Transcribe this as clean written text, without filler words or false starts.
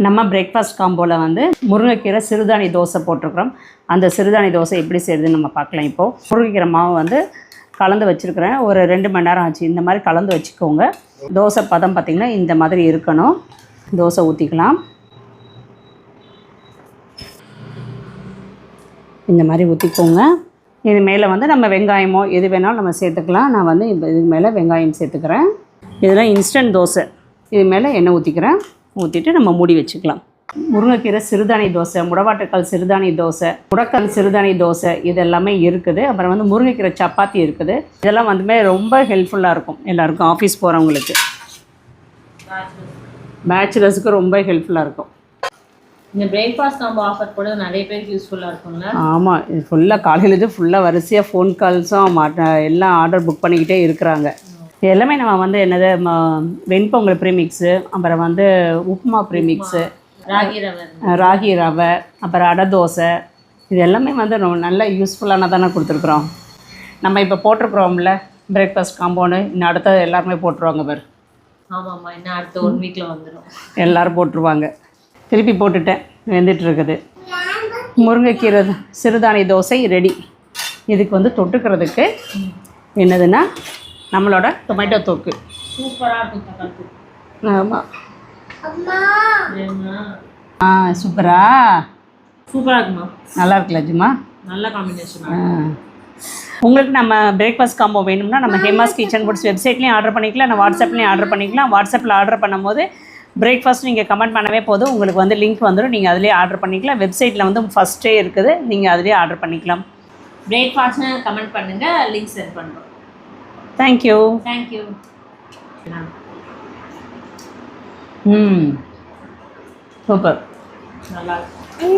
நம்ம பிரேக்ஃபாஸ்ட் காம்போவில் வந்து முருங்கைக்கீரை சிறுதானி தோசை போட்டிருக்கிறோம். அந்த சிறுதானி தோசை எப்படி செய்யுதுன்னு நம்ம பார்க்கலாம். இப்போது முருங்கைக்கீரை மாவு வந்து கலந்து வச்சுருக்கிறேன். ஒரு 2 மணி நேரம் ஆச்சு. இந்த மாதிரி கலந்து வச்சுக்கோங்க. தோசை பதம் பார்த்திங்கன்னா இந்த மாதிரி இருக்கணும். தோசை ஊற்றிக்கலாம். இந்த மாதிரி ஊற்றிக்கோங்க. இது மேலே வந்து நம்ம வெங்காயமோ எது வேணாலும் நம்ம சேர்த்துக்கலாம். நான் வந்து இதுக்கு மேலே வெங்காயம் சேர்த்துக்கிறேன். இதெல்லாம் இன்ஸ்டன்ட் தோசை. இது மேலே எண்ணெய் ஊற்றிக்கிறேன். ஊற்றிட்டு நம்ம மூடி வச்சுக்கலாம். முருங்கைக்கீரை சிறுதானி தோசை, முடவாட்டுக்கால் சிறுதானி தோசை, முடக்கல் சிறுதானி தோசை இது எல்லாமே இருக்குது. அப்புறம் வந்து முருங்கைக்கீரை சப்பாத்தி இருக்குது. இதெல்லாம் வந்துமே ரொம்ப ஹெல்ப்ஃபுல்லாக இருக்கும் எல்லாருக்கும். ஆஃபீஸ் போகிறவங்களுக்கு, பேச்சுலர்ஸுக்கு ரொம்ப ஹெல்ப்ஃபுல்லாக இருக்கும். இந்த பிரேக்ஃபாஸ்ட் காம்போ ஆஃபர் கூட நிறைய பேருக்கு யூஸ்ஃபுல்லாக இருக்கும்ல. ஆமாம், இது ஃபுல்லாக காலையிலேருந்து ஃபுல்லாக வரிசையாக ஃபோன் கால்ஸும் எல்லாம் ஆர்டர் புக் பண்ணிக்கிட்டே இருக்கிறாங்க. எல்லாமே நம்ம வந்து என்னது வெண்பொங்கல் ப்ரீமிக்ஸு, அப்புறம் வந்து உப்புமா ப்ரீமிக்ஸு, ராகி ரவை, அப்புறம் அடை தோசை, இது எல்லாமே வந்து நல்ல யூஸ்ஃபுல்லானதானே கொடுத்துருக்குறோம். நம்ம இப்போ போட்டிருக்குறோம்ல பிரேக்ஃபாஸ்ட் காம்போன்னு, இன்னும் அடுத்த எல்லாருமே போட்டுருவாங்க பாரு. ஆமாம்மா, இன்னும் அடுத்த 1 வீக்கில் வந்துடும். எல்லோரும் போட்டுருவாங்க. திருப்பி போட்டுட்டேன், வெந்துட்டு இருக்குது. முருங்கைக்கீரை சிறுதானி தோசை ரெடி. இதுக்கு வந்து தொட்டுக்கிறதுக்கு என்னதுன்னா நம்மளோட டொமேட்டோ தொக்கு. சூப்பராக இருக்கும். ஆமாம், சூப்பரா சூப்பராக இருக்குமா? நல்லா இருக்குல்ல ஜும்மா? நல்ல காம்பினேஷன். உங்களுக்கு நம்ம பிரேக்ஃபாஸ்ட் காம்போ வேணும்னா நம்ம ஹேமாஸ் கிச்சன் ஃபுட்ஸ் வெப்சைட்லேயும் ஆர்டர் பண்ணிக்கலாம், நான் வாட்ஸ்அப்லேயும் ஆர்டர் பண்ணிக்கலாம். வாட்ஸ்அப்பில் ஆர்டர் பண்ணும்போது பிரேக்ஃபாஸ்ட் நீங்கள் கமெண்ட் பண்ணவே போதும், உங்களுக்கு வந்து லிங்க் வந்துடும். நீங்கள் அதிலே ஆர்டர் பண்ணிக்கலாம். வெப்சைட்டில் வந்து ஃபஸ்ட்டே இருக்குது, நீங்கள் அதிலே ஆர்டர் பண்ணிக்கலாம். பிரேக்ஃபாஸ்ட்னு கமெண்ட் பண்ணுங்கள், லிங்க் சென்ட் பண்ணுறோம். தேங்க்யூ. சூப்பர், நல்லா இருக்கும்.